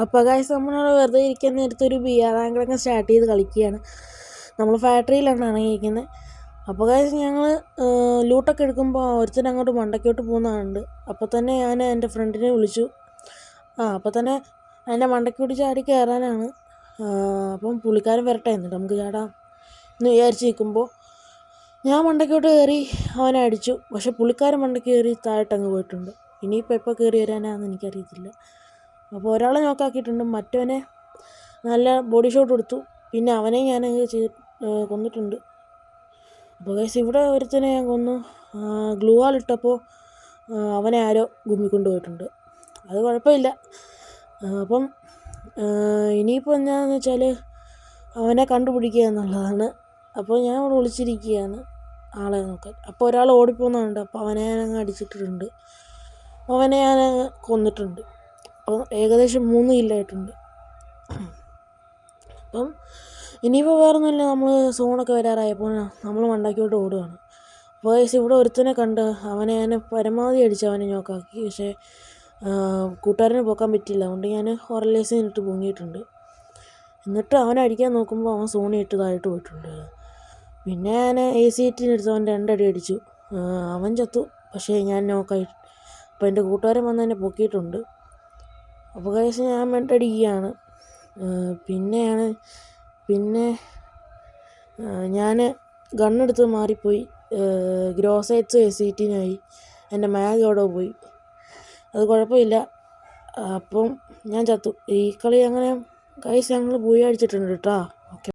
അപ്പോൾ ഗൈസ് നമ്മളവിടെ വെറുതെ ഇരിക്കാൻ നേരത്തെ ഒരു ബിയർ ആങ്കറൊക്കെ സ്റ്റാർട്ട് ചെയ്ത് കളിക്കുകയാണ്. നമ്മൾ ഫാക്ടറിയിലാണ് ഇറങ്ങിയിരിക്കുന്നത്. അപ്പോൾ ഗൈസ് ഞങ്ങൾ ലൂട്ടൊക്കെ എടുക്കുമ്പോൾ ഒരുത്തൻ അങ്ങോട്ട് മണ്ടയ്ക്കോട്ട് പോകുന്നതുണ്ട്. അപ്പോൾ തന്നെ ഞാൻ എൻ്റെ ഫ്രണ്ടിനെ വിളിച്ചു. അപ്പോൾ തന്നെ എൻ്റെ മണ്ടയ്ക്കോട്ട് ചാടി കയറാനാണ്. അപ്പം പുള്ളിക്കാരൻ വരട്ടെ എന്നിട്ട് നമുക്ക് ചാടാം എന്ന് വിചാരിച്ച് നിൽക്കുമ്പോൾ ഞാൻ മണ്ടയ്ക്കോട്ട് കയറി അവനെ അടിച്ചു. പക്ഷെ പുള്ളിക്കാരൻ മണ്ടയ്ക്ക് കയറി താഴോട്ടങ്ങ് പോയിട്ടുണ്ട്. ഇനിയിപ്പോൾ എപ്പോൾ കയറി വരാനാണെന്ന് എനിക്കറിയത്തില്ല. അപ്പോൾ ഒരാളെ നോക്കാക്കിയിട്ടുണ്ട്, മറ്റവനെ നല്ല ബോഡി ഷോട്ട് കൊടുത്തു. പിന്നെ അവനെ ഞാൻ കൊന്നിട്ടുണ്ട്. അപ്പോൾ ഗൈസ് ഇവിടെ ഒരുത്തനെ ഞാൻ കൊന്നു. ഗ്ലൂ വാൾ ഇട്ടപ്പോൾ അവനെ ആരോ ഗുമ്മിക്കൊണ്ട് പോയിട്ടുണ്ട്. അത് കുഴപ്പമില്ല. അപ്പം ഇനിയിപ്പോൾ എന്താണെന്ന് വെച്ചാൽ അവനെ കണ്ടുപിടിക്കുക എന്നുള്ളതാണ്. അപ്പോൾ ഞാൻ ഇവിടെ വിളിച്ചിരിക്കുകയാണ് ആളെ നോക്കാൻ. അപ്പോൾ ഒരാൾ ഓടിപ്പോകുന്നുണ്ട്. അപ്പോൾ അവനെ ഞാനങ്ങ് അടിച്ചിട്ടിട്ടുണ്ട്. അവനെ ഞാൻ കൊന്നിട്ടുണ്ട്. അപ്പോൾ ഏകദേശം 3 കില്ലായിട്ടുണ്ട്. അപ്പം ഇനിയിപ്പോൾ വേറൊന്നുമില്ല, നമ്മൾ സോണൊക്കെ വരാറായപ്പോൾ നമ്മൾ മണ്ടയ്ക്കോട്ട് ഓടുകയാണ്. അപ്പോൾ ഇവിടെ ഒരുത്തനെ കണ്ട് അവനെ ഞാൻ പരമാവധി അടിച്ച് അവനെ നോക്കാക്കി. പക്ഷേ കൂട്ടുകാരന് പോക്കാൻ പറ്റിയില്ല. അതുകൊണ്ട് ഞാൻ ഹൊറലേസ് ഇട്ട് പൊങ്ങിയിട്ടുണ്ട്. എന്നിട്ട് അവനെ അടിക്കാൻ നോക്കുമ്പോൾ അവൻ സോണി ഇട്ട് താഴോട്ട് പോയിട്ടുണ്ട്. പിന്നെ ഞാൻ AC-18 എടുത്ത് അവൻ 2 അടി അടിച്ചു. അവൻ ചത്തു. പക്ഷേ ഞാൻ നോക്കായി. അപ്പോൾ എൻ്റെ കൂട്ടുകാരൻ വന്ന് എന്നെ പൊക്കിയിട്ടുണ്ട്. അപ്പോൾ ഗൈസ് ഞാൻ മെട്ടടിക്കുകയാണ്. പിന്നെ ഞാൻ ഗണ്ണെടുത്ത് മാറിപ്പോയി. ഗ്രോസൈറ്റ്സ് AC-18 ആയി. എൻ്റെ മാഗ് അവിടെ പോയി. അത് കുഴപ്പമില്ല. അപ്പം ഞാൻ ചത്തു. ഈ കളി അങ്ങനെ ഗൈസ് ഞങ്ങൾ പോയി അടിച്ചിട്ടുണ്ട് കേട്ടോ.